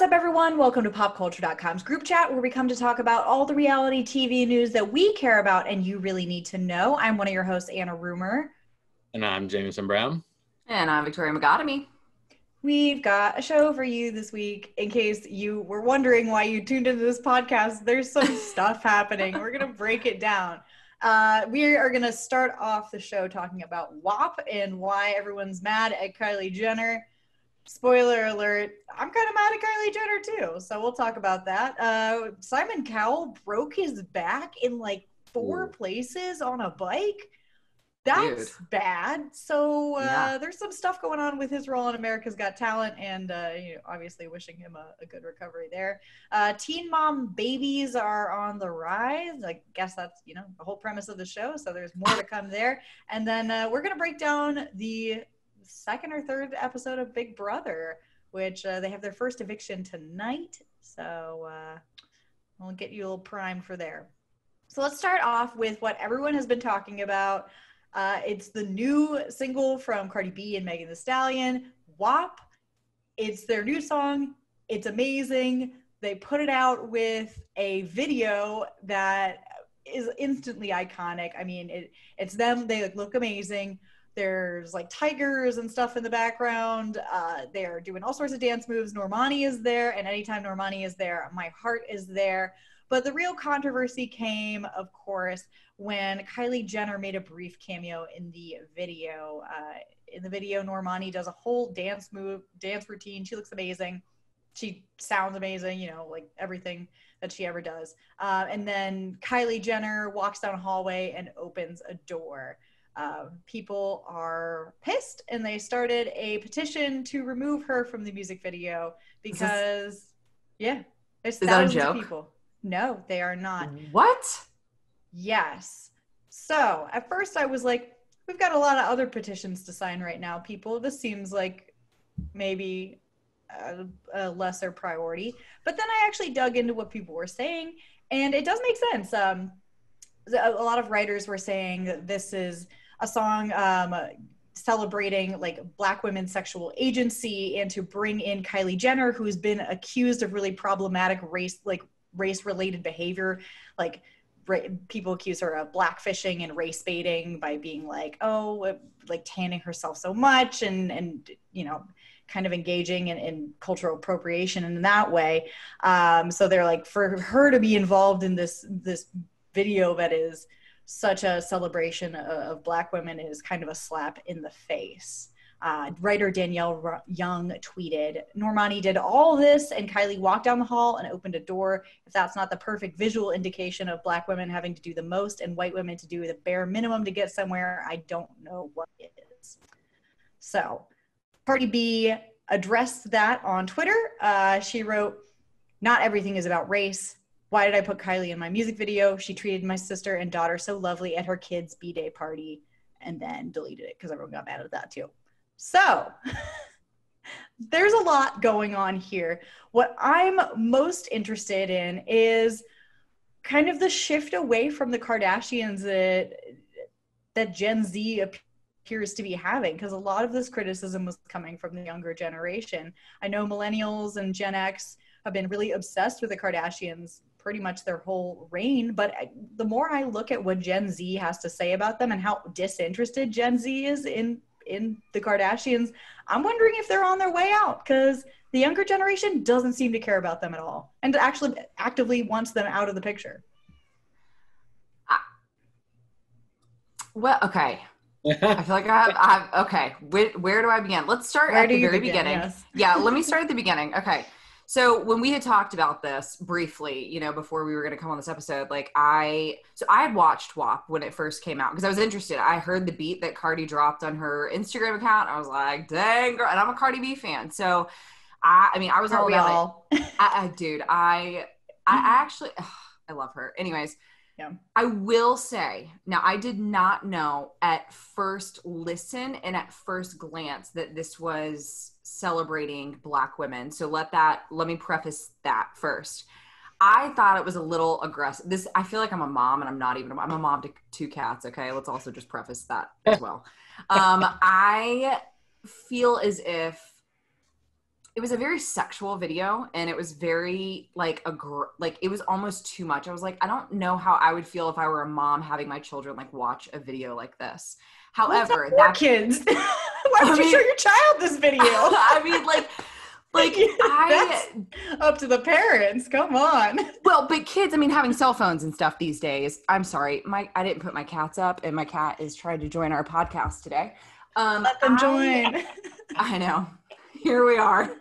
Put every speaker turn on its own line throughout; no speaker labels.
up, everyone? Welcome to popculture.com's group chat, where we come to talk about all the reality TV news that we care about and you really need to know. I'm one of your hosts, Anna Rumor.
And I'm Jameson Brown.
And I'm Victoria Magotomy.
We've got a show for you this week. In case you were wondering why you tuned into this podcast, there's some stuff happening. We're going to break it down. We are going to start off the show talking about WAP and why everyone's mad at Kylie Jenner. Spoiler alert, I'm kind of mad at Kylie Jenner too, so we'll talk about that. Simon Cowell broke his back in like 4 places on a bike. That's bad. So there's some stuff going on with his role on America's Got Talent, and obviously wishing him a good recovery there. Teen mom babies are on the rise. I guess that's the whole premise of the show, so there's more to come there. And then we're going to break down the second or third episode of Big Brother, which they have their first eviction tonight, so I'll get you a little primed for there. So let's start off with what everyone has been talking about. It's the new single from Cardi B and Megan Thee Stallion, WAP. It's their new song. It's amazing. They put it out with a video that is instantly iconic. I mean, it's them. They look amazing. There's like tigers and stuff in the background. They're doing all sorts of dance moves. Normani is there, and anytime Normani is there, my heart is there. But the real controversy came, of course, when Kylie Jenner made a brief cameo in the video. In the video, Normani does a whole dance routine. She looks amazing. She sounds amazing, like everything that she ever does. And then Kylie Jenner walks down a hallway and opens a door. People are pissed, and they started a petition to remove her from the music video because, there's thousands of people. No, they are not.
What? Yes.
So at first I was like, we've got a lot of other petitions to sign right now, people. This seems like maybe a lesser priority. But then I actually dug into what people were saying, and it does make sense. A lot of writers were saying that this is a song celebrating like Black women's sexual agency, and to bring in Kylie Jenner, who's been accused of really problematic race-related behavior. Like people accuse her of blackfishing and race baiting by being like, tanning herself so much and kind of engaging in cultural appropriation in that way. So they're like, for her to be involved in this video that is such a celebration of Black women is kind of a slap in the face. Writer Danielle Young tweeted, Normani did all this and Kylie walked down the hall and opened a door. If that's not the perfect visual indication of Black women having to do the most and white women to do the bare minimum to get somewhere, I don't know what is. So Cardi B addressed that on Twitter. She wrote, "Not everything is about race. Why did I put Kylie in my music video? She treated my sister and daughter so lovely at her kid's B-Day party," and then deleted it because everyone got mad at that too. So there's a lot going on here. What I'm most interested in is kind of the shift away from the Kardashians that Gen Z appears to be having, because a lot of this criticism was coming from the younger generation. I know millennials and Gen X have been really obsessed with the Kardashians pretty much their whole reign, but the more I look at what Gen Z has to say about them and how disinterested Gen Z is in the Kardashians, I'm wondering if they're on their way out, because the younger generation doesn't seem to care about them at all and actually actively wants them out of the picture.
Well, okay. I feel like I have okay. Where do I begin? Let's start at the very beginning. Yes. Yeah, let me start at the beginning. Okay. So when we had talked about this briefly, before we were going to come on this episode, I had watched WAP when it first came out because I was interested. I heard the beat that Cardi dropped on her Instagram account. I was like, dang, girl. And I'm a Cardi B fan. So I was all about it. Dude, I actually, I love her. Anyways.
Yeah.
I will say, now I did not know at first listen and at first glance that this was celebrating Black women. So let me preface that first. I thought it was a little aggressive. I feel like I'm a mom, and I'm a mom to 2 cats. Okay. Let's also just preface that as well. I feel as if it was a very sexual video, and it was very like it was almost too much. I was like, I don't know how I would feel if I were a mom having my children like watch a video like this. However,
that kids. Why would you show your child this video?
I mean, like
that's up to the parents. Come on.
Well, but kids, I mean, having cell phones and stuff these days. I'm sorry, I didn't put my cats up, and my cat is trying to join our podcast today.
Let them join.
I know. Here we are.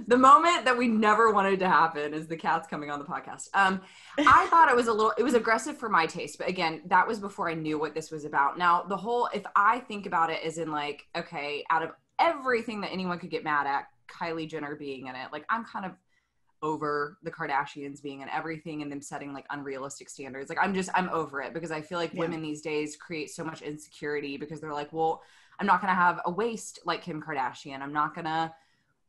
The moment that we never wanted to happen is the cats coming on the podcast. I thought it was aggressive for my taste, but again, that was before I knew what this was about. Now, if I think about it as in like, okay, out of everything that anyone could get mad at, Kylie Jenner being in it, like I'm kind of over the Kardashians being in everything and them setting like unrealistic standards. Like I'm over it, because I feel like women these days create so much insecurity because they're like, well, I'm not going to have a waist like Kim Kardashian. I'm not going to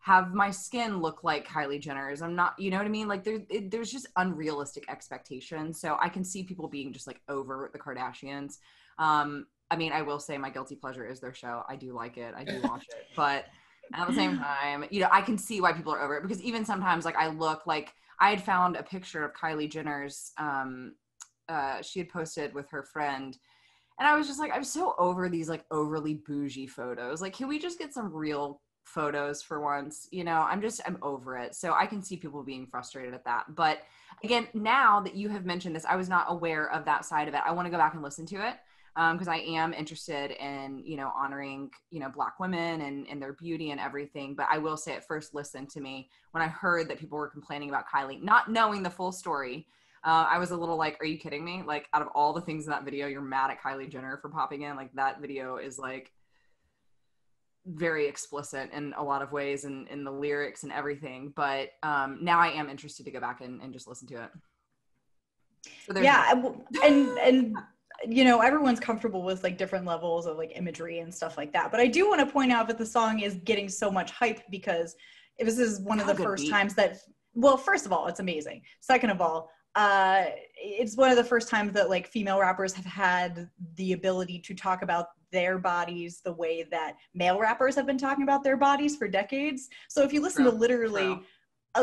have my skin look like Kylie Jenner's. I'm not, you know what I mean? Like there's just unrealistic expectations. So I can see people being just like over the Kardashians. I mean, I will say my guilty pleasure is their show. I do like it. I do watch it, but at the same time, you know, I can see why people are over it, because even sometimes like I look like I had found a picture of Kylie Jenner's, she had posted with her friend, and I was just like, I'm so over these like overly bougie photos. Like, can we just get some real photos for once? You know, I'm over it. So I can see people being frustrated at that. But again, now that you have mentioned this, I was not aware of that side of it. I want to go back and listen to it, because I am interested in, you know, honoring, you know, Black women and their beauty and everything. But I will say, at first listen to me, when I heard that people were complaining about Kylie, not knowing the full story, I was a little like, are you kidding me? Like, out of all the things in that video, you're mad at Kylie Jenner for popping in? Like, that video is like very explicit in a lot of ways, and in the lyrics and everything. But now I am interested to go back and just listen to it. So
and you know, everyone's comfortable with like different levels of like imagery and stuff like that. But I do want to point out that the song is getting so much hype because this is one of the first times that, well, first of all, it's amazing. Second of all, it's one of the first times that like female rappers have had the ability to talk about their bodies the way that male rappers have been talking about their bodies for decades. So if you listen to literally,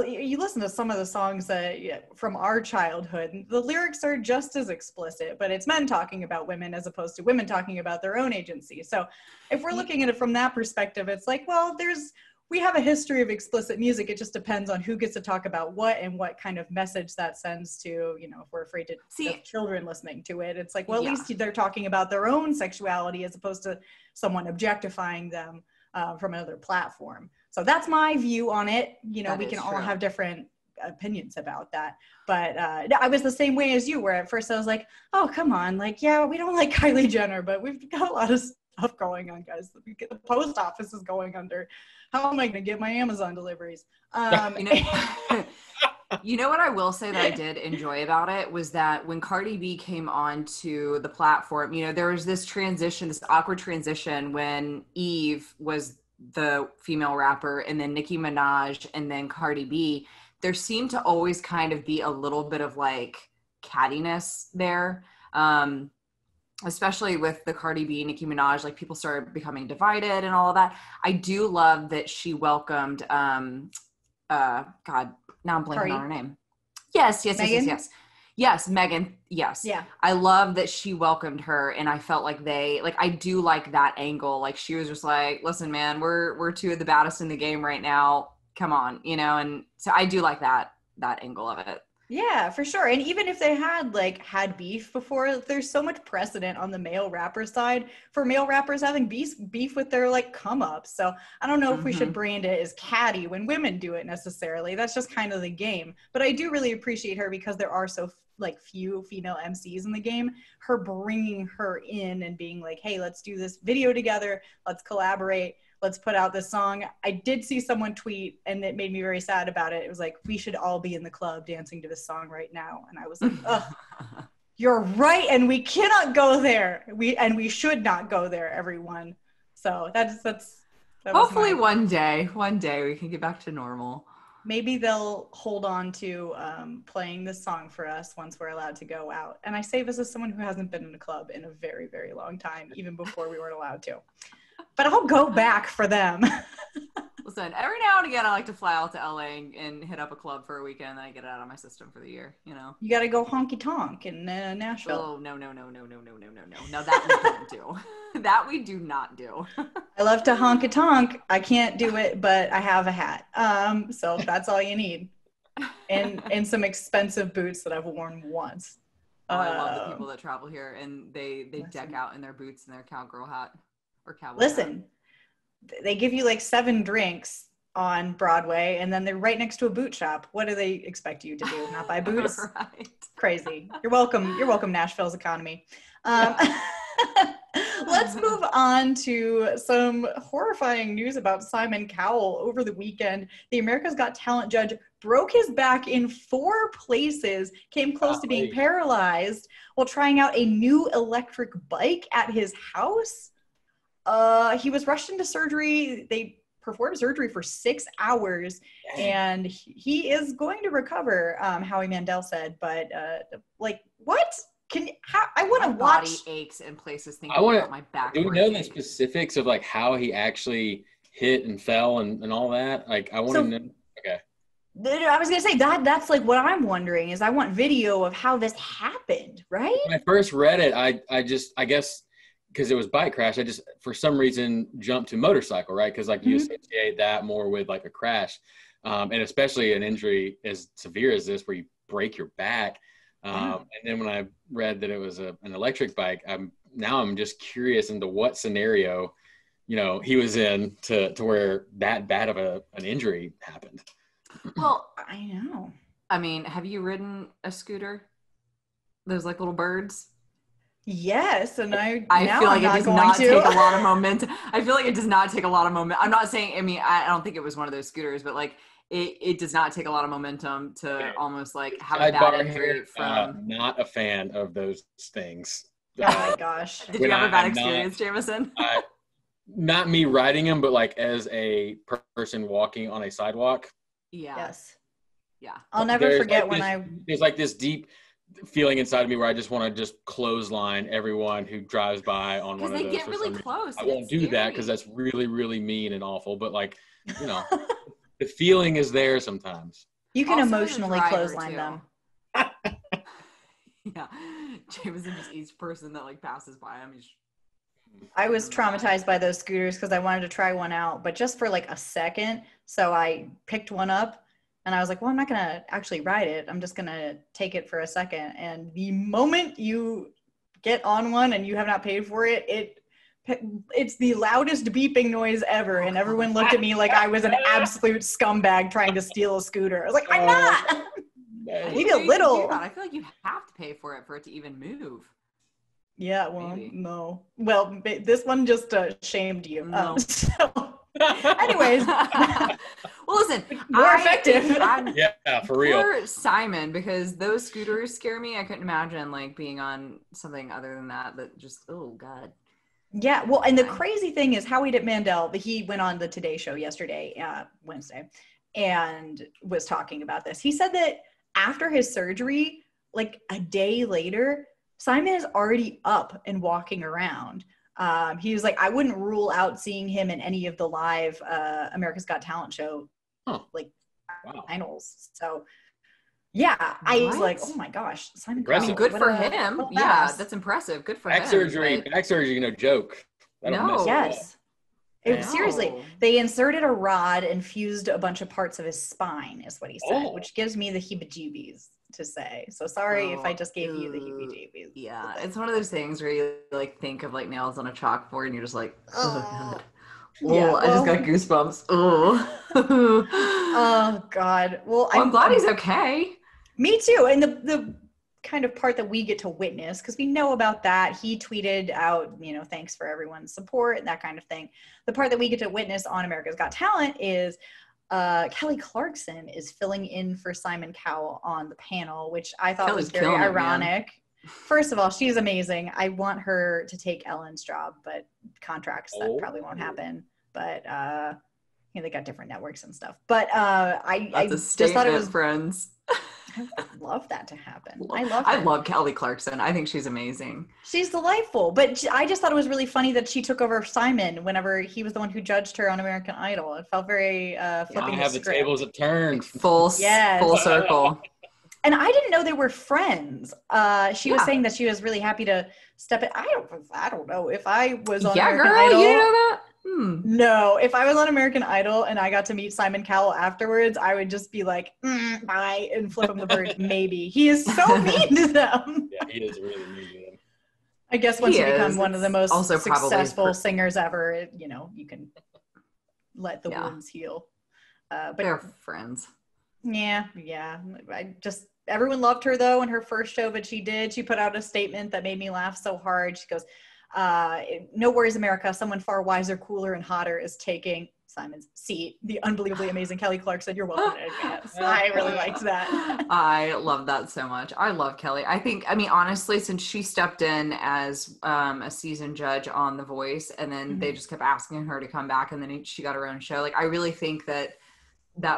you listen to some of the songs from our childhood, the lyrics are just as explicit, but it's men talking about women as opposed to women talking about their own agency. So if we're looking at it from that perspective, it's like, well, we have a history of explicit music. It just depends on who gets to talk about what and what kind of message that sends to, you know, if we're afraid to see children listening to it. It's like, well, at least they're talking about their own sexuality as opposed to someone objectifying them from another platform. So that's my view on it. You know, we can all have different opinions about that. But I was the same way as you, where at first I was like, oh, come on. Like, yeah, we don't like Kylie Jenner, but we've got a lot of stuff going on, guys. The post office is going under. How am I going to get my Amazon deliveries?
You know what I will say that I did enjoy about it was that when Cardi B came onto the platform, you know, there was this awkward transition when Eve was the female rapper, and then Nicki Minaj, and then Cardi B. There seemed to always kind of be a little bit of like cattiness there. Especially with the Cardi B, Nicki Minaj, like people started becoming divided and all of that. I do love that she welcomed, God, now I'm blanking on her name. Yes. Yes, Megan. Yes. Yeah. I love that she welcomed her, and I felt like I do like that angle. Like she was just like, listen, man, we're two of the baddest in the game right now. Come on, you know? And so I do like that angle of it.
Yeah, for sure. And even if they had beef before, there's so much precedent on the male rapper side for male rappers having beef with their like come up. So I don't know if we should brand it as catty when women do it necessarily. That's just kind of the game. But I do really appreciate her because there are so like few female MCs in the game, her bringing her in and being like, hey, let's do this video together. Let's collaborate. Let's put out this song. I did see someone tweet, and it made me very sad about it. It was like, we should all be in the club dancing to this song right now. And I was like, oh, you're right. And we cannot go there. We should not go there, everyone. So that's
hopefully one day we can get back to normal.
Maybe they'll hold on to playing this song for us once we're allowed to go out. And I say this as someone who hasn't been in a club in a very, very long time, even before we weren't allowed to. But I'll go back for them.
Listen, every now and again, I like to fly out to LA and hit up a club for a weekend, and I get it out of my system for the year. You know,
you got to go honky tonk in Nashville.
Oh no! No, that we don't do. That we do not do.
I love to honky tonk. I can't do it, but I have a hat. So that's all you need, and some expensive boots that I've worn once.
I love the people that travel here and they deck out in their boots and their cowgirl hat or cowboy
Listen,
hat.
They give you like 7 drinks on Broadway and then they're right next to a boot shop. What do they expect you to do? Not buy boots?
Right.
Crazy. You're welcome, Nashville's economy. Let's move on to some horrifying news about Simon Cowell. Over the weekend, the America's Got Talent judge broke his back in 4 places, came close to being paralyzed while trying out a new electric bike at his house. He was rushed into surgery. They performed surgery for 6 hours, and he is going to recover, Howie Mandel said. But, what? I want to watch.
Body aches in places thinking about my back.
Do we know the specifics of like how he actually hit and fell and all that? Like, I want to know. Okay.
I was gonna say that's like what I'm wondering is I want video of how this happened, right?
When I first read it, I guess because it was bike crash, I just for some reason jumped to motorcycle, right? Because like you associate that more with like a crash, and especially an injury as severe as this where you break your back. And then when I read that it was an electric bike, I'm just curious into what scenario, he was in to where that bad of an injury happened.
Well,
I know.
I mean, have you ridden a scooter? Those like little birds?
Yes, and I
feel like it does not take a lot of momentum. I feel like it does not take a lot of momentum. I'm not saying, I don't think it was one of those scooters, but like it does not take a lot of momentum to almost like have a bad injury from.
Not a fan of those things.
Oh my gosh.
Did you have a bad experience, Jameson?
Not me riding them, but like as a person walking on a sidewalk.
Yeah.
Yes.
Yeah.
I'll never forget
there's like this deep feeling inside of me where I just want to just clothesline everyone who drives by on one of those.
Because they get really close.
I won't do that because that's really, really mean and awful. But like, the feeling is there sometimes.
You can also emotionally clothesline them.
Yeah. Jameson just each person that like passes by him.
I was traumatized by those scooters because I wanted to try one out, but just for like a second. So I picked one up and I was like, well, I'm not going to actually ride it. I'm just going to take it for a second. And the moment you get on one and you have not paid for it, it's the loudest beeping noise ever. And everyone looked at me like I was an absolute scumbag trying to steal a scooter. I was like, I'm not. Maybe a little.
I feel like you have to pay for it to even move.
Yeah, well, maybe. No. Well, this one just shamed you.
No.
Anyways.
Well, listen.
More effective.
Yeah, for real.
Poor Simon, because those scooters scare me. I couldn't imagine like being on something other than that just, oh, God.
Yeah, well, and the crazy thing is Howie Mandel, he went on the Today Show yesterday, Wednesday, and was talking about this. He said that after his surgery, like a day later, Simon is already up and walking around. He was like, I wouldn't rule out seeing him in any of the live America's Got Talent show, finals. So, yeah, I was like, oh my gosh, Simon.
I mean,
good for him. Yeah, that's impressive. Good for him.
Back surgery, joke.
Yes. Seriously, they inserted a rod and fused a bunch of parts of his spine, is what he said, which gives me the heebie-jeebies to say. So sorry if I just gave you the heebie-jeebies.
Yeah, it's one of those things where you like think of like nails on a chalkboard and you're just like, oh God.
Yeah,
I just got goosebumps. Oh.
Oh God. Well,
I'm glad he's okay.
Me too. And the kind of part that we get to witness, because we know about that, he tweeted out, thanks for everyone's support and that kind of thing. The part that we get to witness on America's Got Talent is Kelly Clarkson is filling in for Simon Cowell on the panel, which I thought was very ironic. First of all, she's amazing. I want her to take Ellen's job, but contracts, that probably won't happen. But they got different networks and stuff. But I just thought it was
friends.
I would love that to happen.
I love Kelly Clarkson. I think she's amazing.
She's delightful. But I just thought it was really funny that she took over Simon whenever he was the one who judged her on American Idol. It felt very flipping
I have the tables have turned.
Full circle.
And I didn't know they were friends. She was saying that she was really happy to step in. I don't know if I was on American Idol.
You know that?
No, if I was on American Idol and I got to meet Simon Cowell afterwards, I would just be like, bye, and flip him the bird. Maybe. He is so mean to them.
Yeah, he is really mean to them.
I guess once you become one of the most successful singers ever, you can let the wounds heal. But
they're friends.
Yeah. Everyone loved her though in her first show that she did. She put out a statement that made me laugh so hard. She goes, no worries, America. Someone far wiser, cooler, and hotter is taking Simon's seat. The unbelievably amazing Kelly Clarkson. You're welcome in advance. I really liked that.
I love that so much. I love Kelly. I mean, honestly, since she stepped in as a seasoned judge on The Voice, and then they just kept asking her to come back, and then she got her own show. Like, I really think that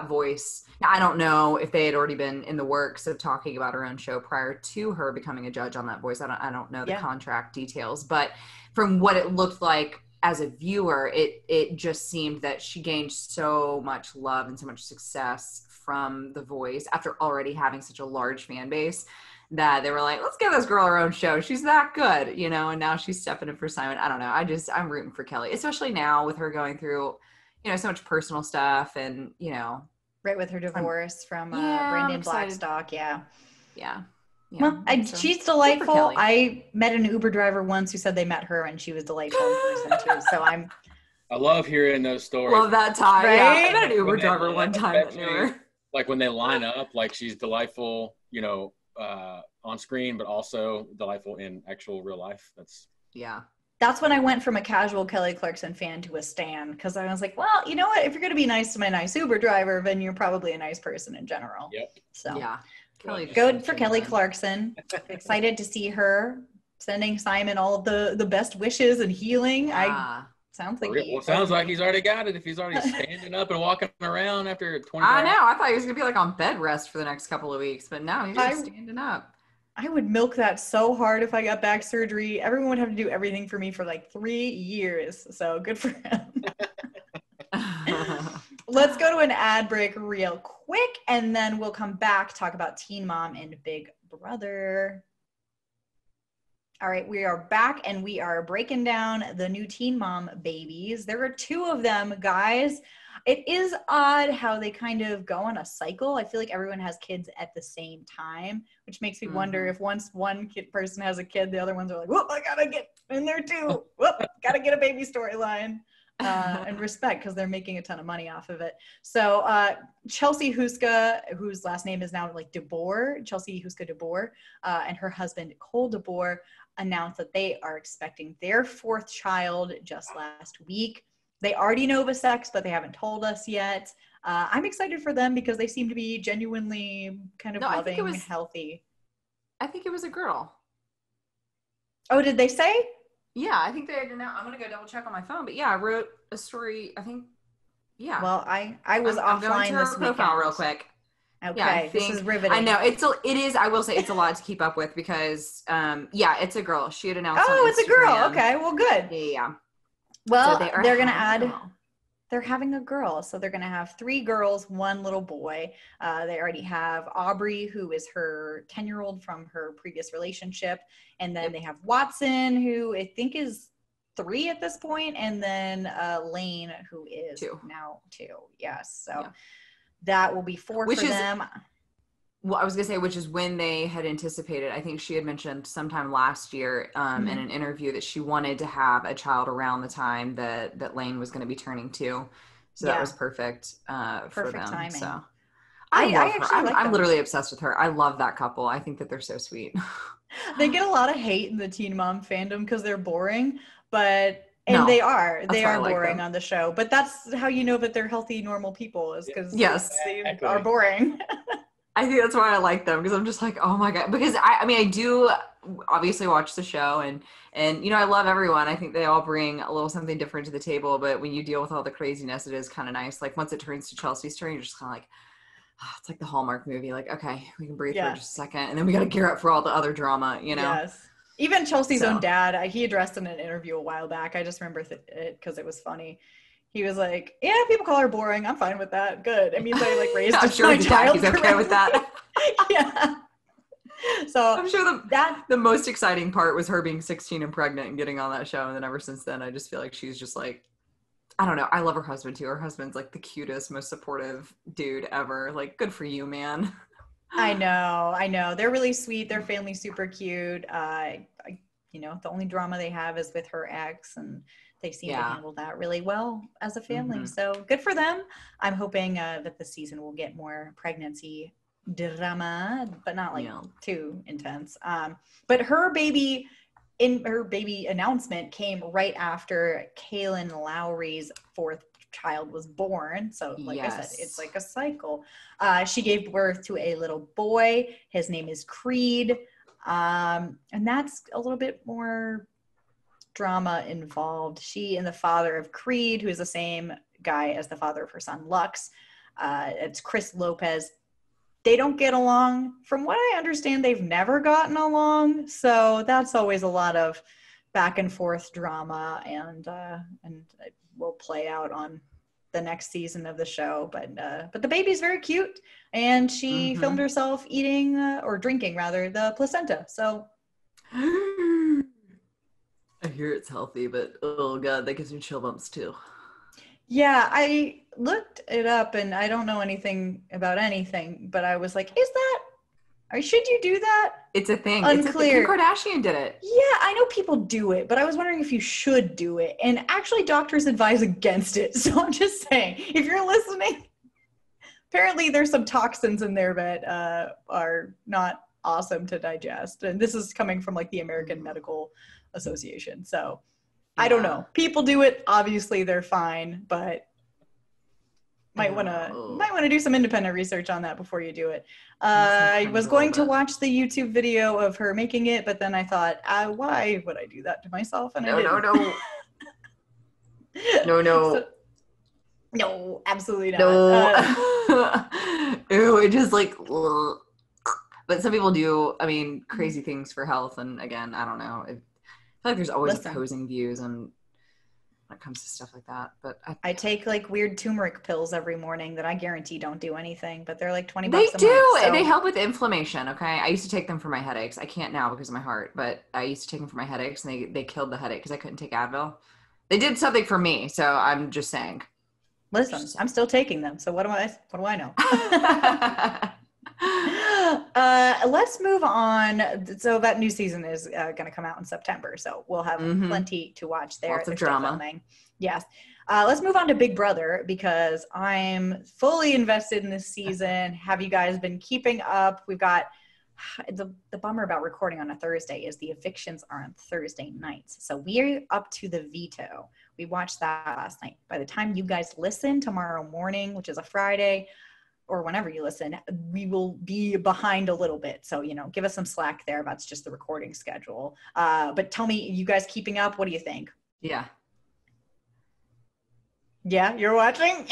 voice, I don't know if they had already been in the works of talking about her own show prior to her becoming a judge on that Voice. I don't know the contract details, but from what it looked like as a viewer, it just seemed that she gained so much love and so much success from the Voice after already having such a large fan base that they were like, let's give this girl her own show. She's that good, and now she's stepping in for Simon. I don't know. I'm rooting for Kelly, especially now with her going through so much personal stuff and,
right, with her divorce from Brandon Blackstock. Yeah. Well, she's delightful. I met an Uber driver once who said they met her and she was delightful in person too. So
I love hearing those stories.
Love that time. Right? Yeah, I met an Uber driver one time that knew her.
Like when they line up, like she's delightful, on screen, but also delightful in actual real life.
That's when I went from a casual Kelly Clarkson fan to a stan, because I was like, well, you know what? If you're going to be nice to my nice Uber driver, then you're probably a nice person in general.
Yep.
So
Kelly,
good for Kelly Clarkson. Excited to see her. Sending Simon all of the best wishes and healing. Sounds like
sounds like he's already got it. If he's already standing up and walking around after 20
I know. I thought he was going to be like on bed rest for the next couple of weeks, but now he's just standing up.
I would milk that so hard if I got back surgery. Everyone would have to do everything for me for like 3 years. So good for him. Let's go to an ad break real quick, and then we'll come back, talk about Teen Mom and Big Brother. All right, we are back, and we are breaking down the new Teen Mom babies. There are 2 of them, guys. It is odd how they kind of go on a cycle. I feel like everyone has kids at the same time, which makes me wonder if once one person has a kid, the other ones are like, whoop, I gotta get in there too. Whoop, gotta get a baby storyline. And respect, because they're making a ton of money off of it. So Chelsea Huska, whose last name is now like DeBoer, Chelsea Huska DeBoer, and her husband Cole DeBoer announced that they are expecting their 4th child just last week. They already know the sex, but they haven't told us yet. I'm excited for them because they seem to be genuinely kind of loving and healthy.
I think it was a girl.
Oh, did they say?
Yeah, I think they had announced. I'm going to go double check on my phone. But yeah, I wrote a story, I think. Yeah.
Well, I was offline this weekend.
Profile real quick.
Okay, yeah, this is riveting.
I know it is. I will say it's a lot to keep up with because, it's a girl. She had announced.
Oh, it's a girl. Okay, well, good.
Yeah.
Well, so they're going to add. They're having a girl, so they're going to have 3 girls, 1 little boy. They already have Aubrey, who is her 10-year-old from her previous relationship, and then they have Watson, who I think is 3 at this point, and then Lane, who is 2 now. Yes, so that will be 4 for them.
Well, I was going to say, which is when they had anticipated. I think she had mentioned sometime last year in an interview that she wanted to have a child around the time that Lane was going to be turning 2. So that was perfect for them.
Timing.
So I love her. I'm literally obsessed with her. I love that couple. I think that they're so sweet.
They get a lot of hate in the Teen Mom fandom because they're boring, but they are boring on the show. But that's how you know that they're healthy, normal people, is because they are boring.
I think that's why I like them, because I'm just like, oh my God. Because I do obviously watch the show and I love everyone. I think they all bring a little something different to the table, but when you deal with all the craziness, it is kind of nice. Like once it turns to Chelsea's turn, you're just kind of like, it's like the Hallmark movie. Like, okay, we can breathe for just a second, and then we got to gear up for all the other drama, you know?
Yes. Even Chelsea's own dad, he addressed in an interview a while back. I just remember it because it was funny. He was like, yeah, people call her boring. I'm fine with that. Good. It means I like raised
I'm sure
my child
he's okay with that.
Yeah. So
I'm sure the most exciting part was her being 16 and pregnant and getting on that show. And then ever since then, I just feel like she's just like, I don't know. I love her husband too. Her husband's like the cutest, most supportive dude ever. Like, good for you, man.
I know. They're really sweet. Their family's super cute. The only drama they have is with her ex, and they seem to handle that really well as a family. So good for them. I'm hoping that the season will get more pregnancy drama, but not like too intense. But her baby announcement came right after Kaylin Lowry's 4th child was born. So like I said, it's like a cycle. She gave birth to a little boy. His name is Creed. And that's a little bit more drama involved. She and the father of Creed, who is the same guy as the father of her son Lux, it's Chris Lopez. They don't get along. From what I understand, they've never gotten along. So that's always a lot of back and forth drama, and it will play out on the next season of the show. But the baby's very cute, and she filmed herself eating or drinking rather the placenta. So
I hear it's healthy, but oh god, that gives me chill bumps too.
Yeah, I looked it up, and I don't know anything about anything, but I was like, should you do that?
It's a thing.
Unclear.
Kim Kardashian did it.
Yeah, I know people do it, but I was wondering if you should do it. And actually, doctors advise against it. So I'm just saying, if you're listening, apparently there's some toxins in there that are not awesome to digest. And this is coming from like the American Medical Association. So I don't know. People do it. Obviously, they're fine, but might want to do some independent research on that before you do it. I was going to watch the YouTube video of her making it, but then I thought, why would I do that to myself? And
no.
No, absolutely not.
No. Ew, it just like, ugh. But some people do, crazy things for health. And again, I don't know. I feel like there's always opposing views when it comes to stuff like that. But I take
like weird turmeric pills every morning that I guarantee don't do anything, but they're like $20 a month.
They do, and they help with inflammation. Okay, I used to take them for my headaches. I can't now because of my heart, but I used to take them for my headaches, and they killed the headache because I couldn't take Advil. They did something for me, so I'm just saying.
Listen, I'm still taking them, so what do I know? Let's move on. So that new season is going to come out in September, so we'll have plenty to watch there.
Lots of drama.
Yes. Let's move on to Big Brother, because I'm fully invested in this season. Have you guys been keeping up? We've got the bummer about recording on a Thursday is the evictions are on Thursday nights. So we're up to the veto. We watched that last night. By the time you guys listen tomorrow morning, which is a Friday, or whenever you listen, we will be behind a little bit. So, give us some slack there. That's just the recording schedule. But tell me, you guys keeping up? What do you think?
Yeah.
Yeah, you're watching?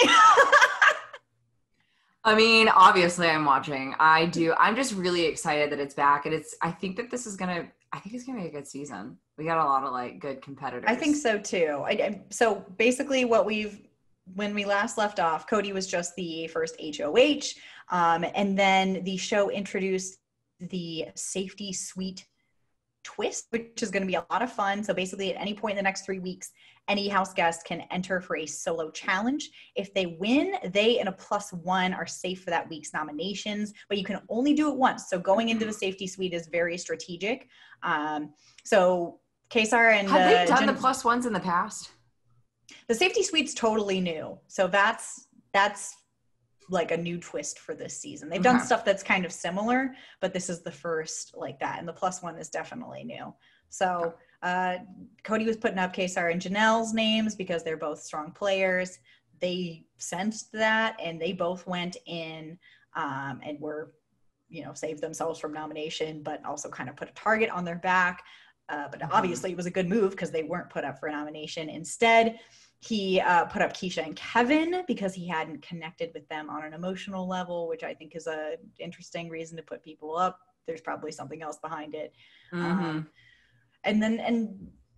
Obviously I'm watching. I do. I'm just really excited that it's back. And I think it's going to be a good season. We got a lot of good competitors.
I think so too. So basically when we last left off, Cody was just the first HOH. And then the show introduced the safety suite twist, which is going to be a lot of fun. So basically at any point in the next 3 weeks, any house guest can enter for a solo challenge. If they win, they and a +1 are safe for that week's nominations, but you can only do it once. So going into the safety suite is very strategic. So Kesar and
have they done the +1s in the past?
The safety suite's totally new. So that's like a new twist for this season. They've done stuff that's kind of similar, but this is the first like that. And the +1 is definitely new. So Cody was putting up Kesar and Janelle's names because they're both strong players. They sensed that, and they both went in and were, saved themselves from nomination, but also kind of put a target on their back. But obviously it was a good move because they weren't put up for a nomination. Instead, he put up Keisha and Kevin because he hadn't connected with them on an emotional level, which I think is a interesting reason to put people up. There's probably something else behind it.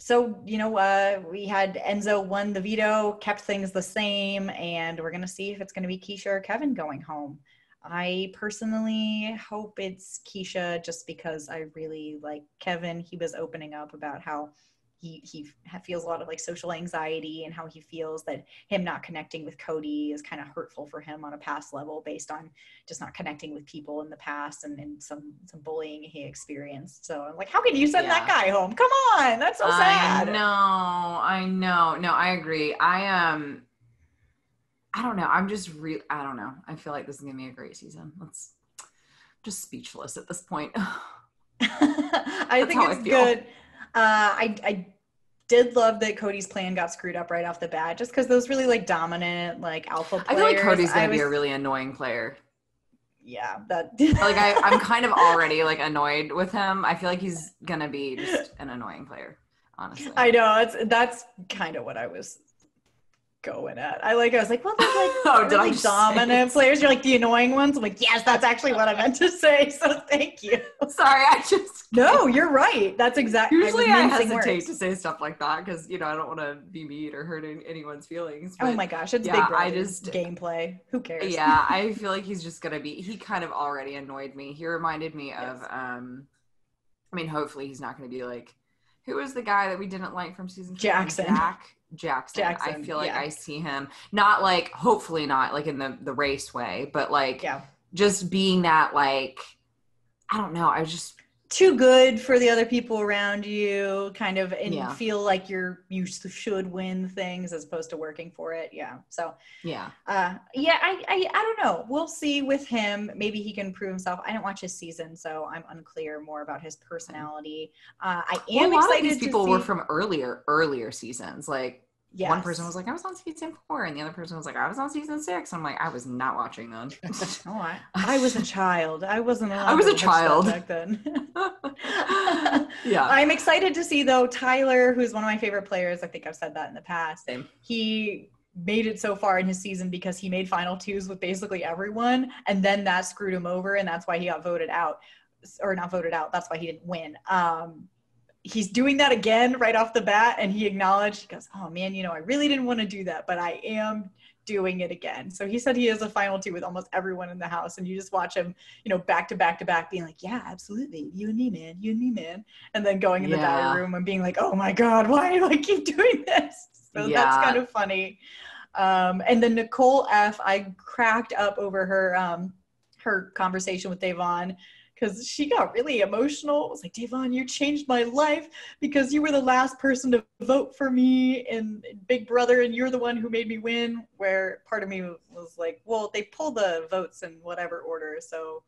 So, we had Enzo won the veto, kept things the same, and we're going to see if it's going to be Keisha or Kevin going home. I personally hope it's Keisha just because I really like Kevin. He was opening up about how he feels a lot of like social anxiety and how he feels that him not connecting with Cody is kind of hurtful for him on a past level based on just not connecting with people in the past and some bullying he experienced. So I'm like, how can you send that guy home? Come on. That's so sad.
I know. No, I agree. I don't know. I don't know. I feel like this is going to be a great season. Just speechless at this point.
I think it's good. I did love that Cody's plan got screwed up right off the bat, just because those really like dominant, like alpha players.
I feel like Cody's going to be a really annoying player.
Yeah, that
like I'm kind of already like annoyed with him. I feel like he's going to be just an annoying player, honestly.
I know that's kind of what I was going at. I was like, well, there's like really dominant players. You're like the annoying ones. I'm like, yes, that's actually what I meant to say. So thank you.
Sorry,
No, you're right. That's exactly.
Usually I hesitate to say stuff like that because I don't want to be mean or hurt anyone's feelings. But
oh my gosh, it's Big Brother gameplay. Who cares?
Yeah, I feel like he's just gonna be. He kind of already annoyed me. He reminded me of. Hopefully he's not gonna be like. Who was the guy that we didn't like from season 2? Jackson. I feel like I see him not like, hopefully not like in the race way, but like just being that like, I don't know. I was just
too good for the other people around you kind of, and feel like you should win things as opposed to working for it. Yeah. So I don't know. We'll see with him. Maybe he can prove himself. I didn't watch his season, so I'm unclear more about his personality. I am excited. A lot of
these people were from earlier seasons. Like one person was like, I was on season 4, and the other person was like, I was on season 6. I'm like, I was not watching them.
I was a child. I wasn't allowed.
I was a child
back then. I'm excited to see though Tyler, who's one of my favorite players. I think I've said that in the past.
Same.
He made it so far in his season because he made final 2s with basically everyone, and then that screwed him over, and that's why he got voted out, or not voted out. That's why he didn't win. He's doing that again right off the bat, and he acknowledged, he goes, oh man, I really didn't want to do that, but I am doing it again. So he said he has a final 2 with almost everyone in the house, and you just watch him, back to back to back being like, yeah, absolutely, you and me, man, and then going in the diary room and being like, oh my god, why do I keep doing this? So that's kind of funny. And then Nicole F, I cracked up over her conversation with Davon, because she got really emotional. It was like, Davon, you changed my life because you were the last person to vote for me in Big Brother, and you're the one who made me win. Where part of me was like, well, they pull the votes in whatever order, so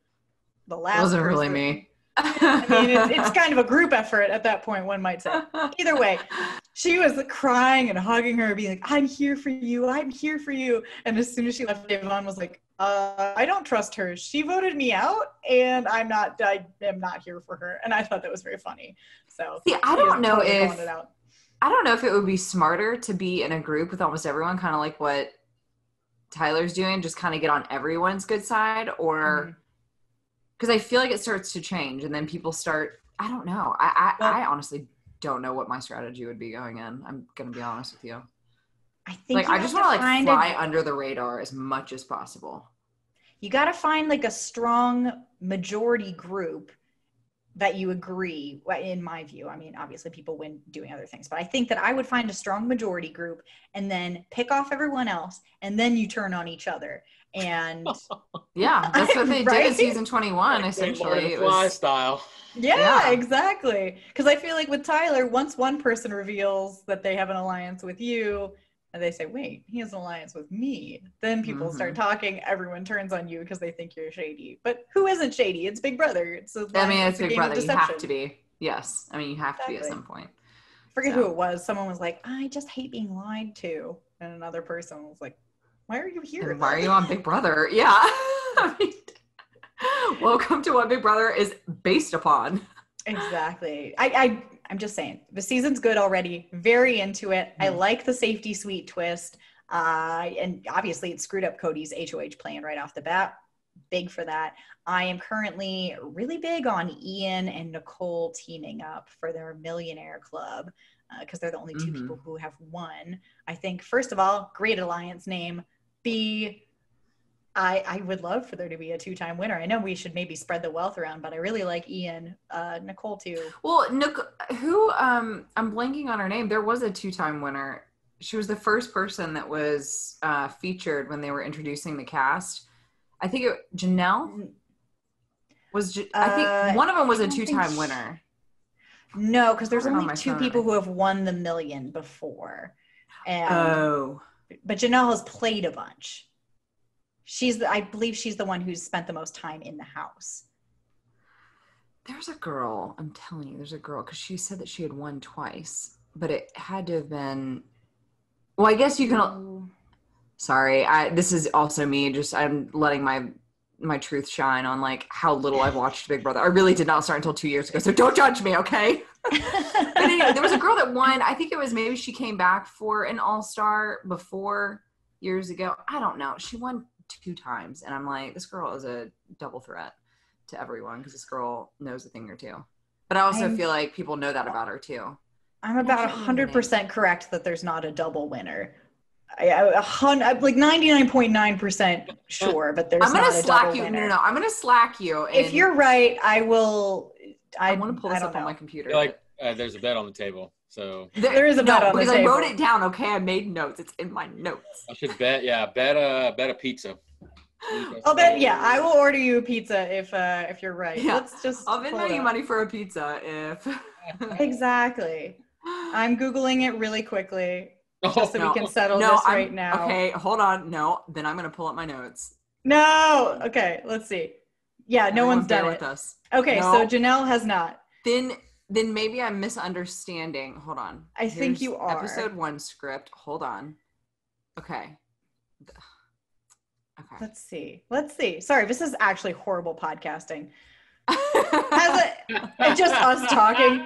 the last
wasn't really me.
I mean, it's kind of a group effort at that point, one might say. Either way, she was crying and hugging her, being like, I'm here for you. And as soon as she left, Davon was like, I don't trust her. She voted me out, and I am not here for her. And I thought that was very funny. So
see, I don't know if it would be smarter to be in a group with almost everyone, kind of like what Tyler's doing, just kind of get on everyone's good side, or because I feel like it starts to change, and then people start. I don't know. I honestly don't know what my strategy would be going in. I'm gonna be honest with you.
I think
I just want to fly under the radar as much as possible.
You got to find like a strong majority group that you agree, in my view. I mean, obviously people win doing other things, but I think that I would find a strong majority group and then pick off everyone else, and then you turn on each other. And
yeah, that's what they did in season 21, essentially.
It was style.
Yeah, exactly. Because I feel like with Tyler, once one person reveals that they have an alliance with you, and they say, wait, he has an alliance with me, then people start talking, everyone turns on you because they think you're shady. But who isn't shady? It's Big Brother. It's Big Brother. You
have to be. Yes. I mean, you have to be at some point.
I forget who it was. Someone was like, I just hate being lied to. And another person was like, why are you here?
Why are you on Big Brother? Yeah. I mean, welcome to what Big Brother is based upon.
Exactly. I I'm just saying, the season's good already. Very into it. I like the safety suite twist. And obviously it screwed up Cody's HOH plan right off the bat. Big for that. I am currently really big on Ian and Nicole teaming up for their Millionaire Club because they're the only two people who have won. I think, first of all, great alliance name. B, I would love for there to be a 2-time winner. I know we should maybe spread the wealth around, but I really like Ian, Nicole too.
Well, who, I'm blanking on her name. There was a 2-time winner. She was the first person that was featured when they were introducing the cast. I think Janelle was. I think one of them was a 2-time winner.
No, because there's only 2 people who have won the million before. And, but Janelle has played a bunch. I believe she's the one who's spent the most time in the house.
There's a girl, I'm telling you, there's a girl, because she said that she had won twice, but it had to have been, well, I guess you can, sorry, this is also me, I'm letting my truth shine on like how little I've watched Big Brother. I really did not start until 2 years ago, so don't judge me, okay? But anyway, there was a girl that won, I think it was maybe she came back for an All-Star before years ago. I don't know. She won 2 times, and I'm like, this girl is a double threat to everyone because this girl knows a thing or two. But I also feel like people know that about her too.
I'm about 100% correct that there's not a double winner. I'm like 99.9% sure, but there's not a double winner. I'm gonna slack you. No,
I'm gonna slack you.
If you're right, I will.
I want to pull this up on my computer.
I feel like there's a bet on the table. So
there is a bet on the table.
Because I wrote it down. Okay, I made notes. It's in my notes.
I should bet. Yeah, bet a pizza.
I'll bet. Yeah, I will order you a pizza if you're right.
Yeah.
Let's just.
I'll Venmo you money for a pizza if.
Exactly. I'm Googling it really quickly just so we can settle this right now.
Okay, hold on. No, then I'm gonna pull up my notes.
No. Okay, let's see. Yeah, no one's done it with us. Okay, no. So Janelle has not.
Then maybe I'm misunderstanding. Hold on.
I think you are.
Episode 1 script. Hold on. Okay.
Let's see. Sorry, this is actually horrible podcasting. Just us talking.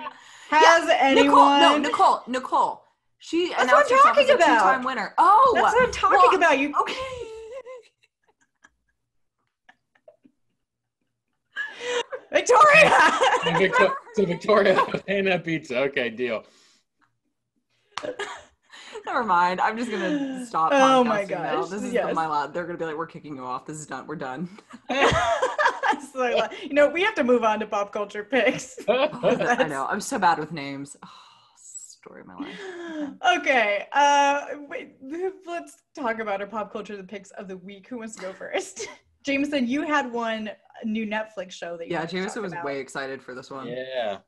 Anyone?
Nicole. She
announced what I'm talking about.
A 2-time winner. Oh,
that's what I'm talking about. You
okay?
Victoria.
So Victoria and that pizza. Okay, deal.
Never mind. I'm just gonna stop.
Oh my gosh!
Now. This is my lad. They're gonna be like, "We're kicking you off. This is done. We're done."
So, we have to move on to pop culture picks.
I know. I'm so bad with names. Oh, story of my life.
Okay. Let's talk about our pop culture picks of the week. Who wants to go first? Jameson, you had one new Netflix show that you
Jameson was way excited for this one.
Yeah.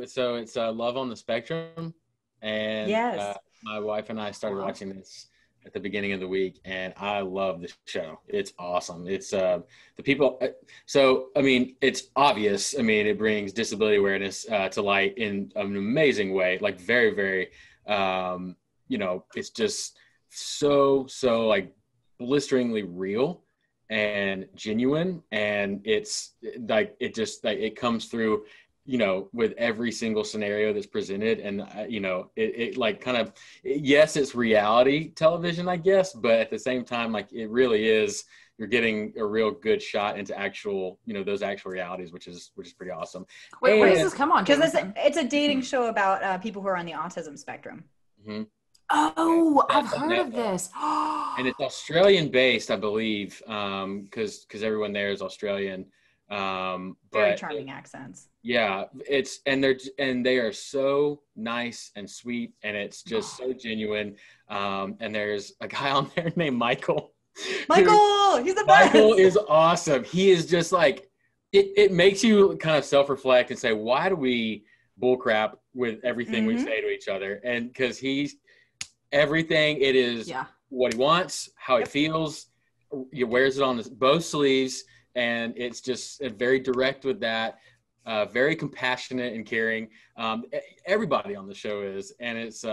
So it's Love on the Spectrum. And
yes.
My wife and I started watching this at the beginning of the week, and I love the show. It's awesome. It's the people. So, I mean, it's obvious. I mean, it brings disability awareness to light in an amazing way, like very, very, it's just so like blisteringly real and genuine. And it's like, it comes through, with every single scenario that's presented. And, it like kind of, yes, it's reality television, I guess, but at the same time, like it really is, you're getting a real good shot into actual, those actual realities, which is pretty awesome.
Wait, where does this come on?
Because it's a dating show about people who are on the autism spectrum.
Mm-hmm.
Oh, I've heard of this.
And it's Australian based, I believe, because everyone there is Australian.
Very charming accents.
Yeah, they are so nice and sweet, and it's just so genuine. And there's a guy on there named Michael.
He's the best.
Michael is awesome. He is just like, it makes you kind of self-reflect and say, why do we bullcrap with everything we say to each other? And because he's everything, it is what he wants, how he feels. He wears it on both sleeves. And it's just very direct with that, very compassionate and caring. Everybody on the show is, and it's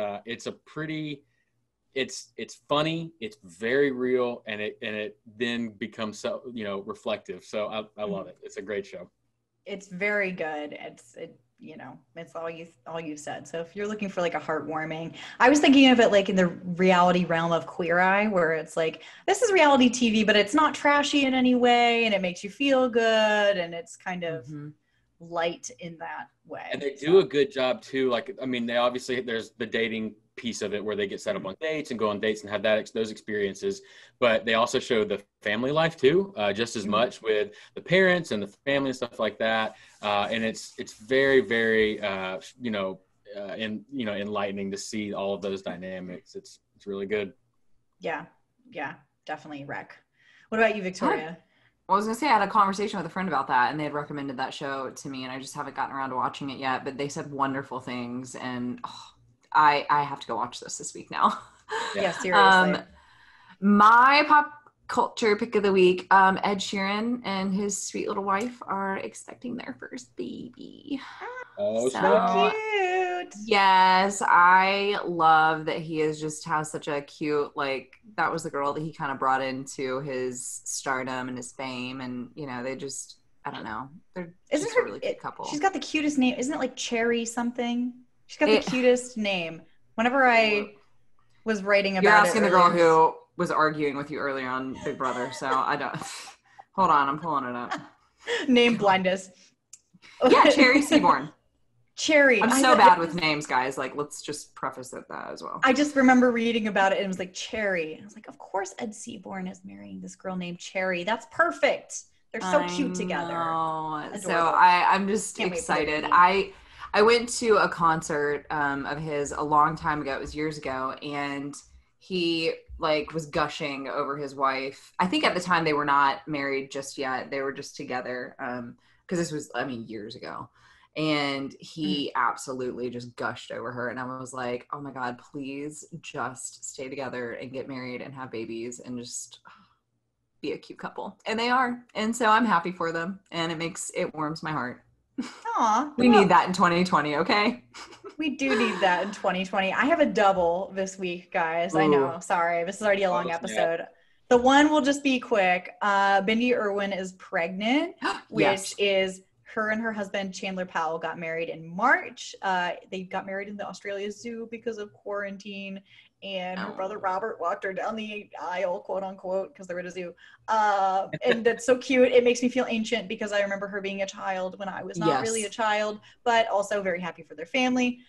funny, it's very real, and it then becomes so reflective. So I love it. It's a great show.
It's very good. you know, it's all you said. So if you're looking for like a heartwarming, I was thinking of it like in the reality realm of Queer Eye, where it's like, this is reality TV, but it's not trashy in any way, and it makes you feel good, and it's kind of light in that way.
And they do a good job too. Like, I mean, they obviously, there's the dating piece of it where they get set up on dates and go on dates and have those experiences, but they also show the family life too, just as much, with the parents and the family and stuff like that. And it's very, very enlightening to see all of those dynamics. It's really good.
Yeah, definitely wreck. What about you, Victoria?
I was gonna say, I had a conversation with a friend about that, and they had recommended that show to me, and I just haven't gotten around to watching it yet, but they said wonderful things, and I have to go watch this week now.
Yeah, seriously.
My pop culture pick of the week, Ed Sheeran and his sweet little wife are expecting their first baby.
Oh,
so cute.
Yes, I love that he has such a cute, like, that was the girl that he kind of brought into his stardom and his fame, and you know, they just, I don't know, they're just a really cute couple.
She's got the cutest name. Isn't it like Cherry something? She's got the cutest name. Whenever I was writing about it,
you're asking the girl who was arguing with you earlier on Big Brother, so I don't. Hold on, I'm pulling it up.
Name blindness.
Yeah, Cherry Seaborn.
Cherry.
I'm so bad with names, guys. Like, let's just preface that as well.
I just remember reading about it, and it was like Cherry. I was like, of course Ed Seaborn is marrying this girl named Cherry. That's perfect. They're so cute together.
So I'm just excited. I went to a concert of his a long time ago. It was years ago, and he like was gushing over his wife. I think at the time they were not married just yet. They were just together because this was, I mean, years ago. And he absolutely just gushed over her. And I was like, oh my God, please just stay together and get married and have babies and just be a cute couple. And they are. And so I'm happy for them. And it warms my heart.
Aw.
We need that in 2020, okay?
We do need that in 2020. I have a double this week, guys. Ooh. I know. Sorry. This is already a long episode. Yeah. The one will just be quick. Bindi Irwin is pregnant, which is her and her husband, Chandler Powell, got married in March. They got married in the Australia Zoo because of quarantine. And her brother Robert walked her down the aisle, quote unquote, because they're at a zoo. And that's so cute. It makes me feel ancient because I remember her being a child when I was not really a child, but also very happy for their family.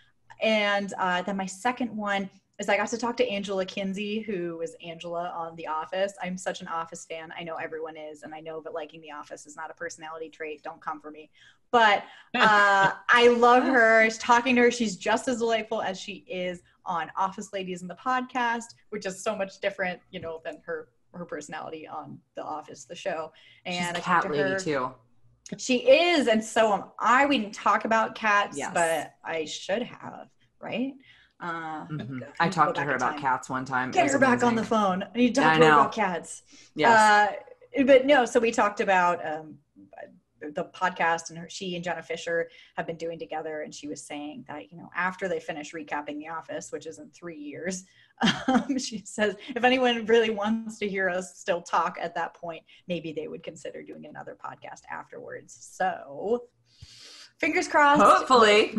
And then my second one is I got to talk to Angela Kinsey, who is Angela on The Office. I'm such an Office fan. I know everyone is, and I know that liking The Office is not a personality trait. Don't come for me. But I love her. Talking to her, she's just as delightful as she is on Office Ladies in the podcast, which is so much different, you know, than her personality on The Office, the show. And
she's a cat lady too.
She is, and so am I. We didn't talk about cats, but I should have, right?
I talked to her about cats one time.
Get her back on the phone. I need to talk to her about cats.
Yes.
But no, so we talked about the podcast, and she and Jenna Fisher have been doing together, and she was saying that, you know, after they finish recapping The Office, which is in 3 years, she says if anyone really wants to hear us still talk at that point, maybe they would consider doing another podcast afterwards. So fingers crossed.
Hopefully.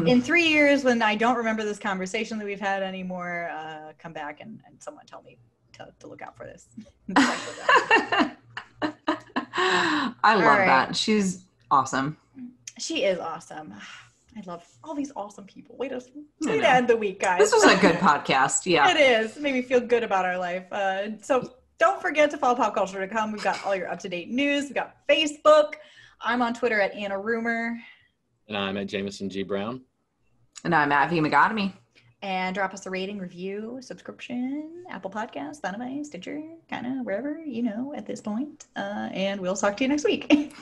In 3 years, when I don't remember this conversation that we've had anymore, come back and someone tell me to look out for this.
I love that. She's awesome.
She is awesome. I love all these awesome people. Way to end the week, guys.
This was a good podcast. Yeah.
It is. It made me feel good about our life. So don't forget to follow popculture.com. We've got all your up-to-date news. We've got Facebook. I'm on Twitter at Anna Rumor.
And I'm at Jameson G. Brown.
And I'm at V. Megatomy.
And drop us a rating, review, subscription, Apple Podcasts, Spotify, Stitcher, kind of wherever, you know, at this point. And we'll talk to you next week.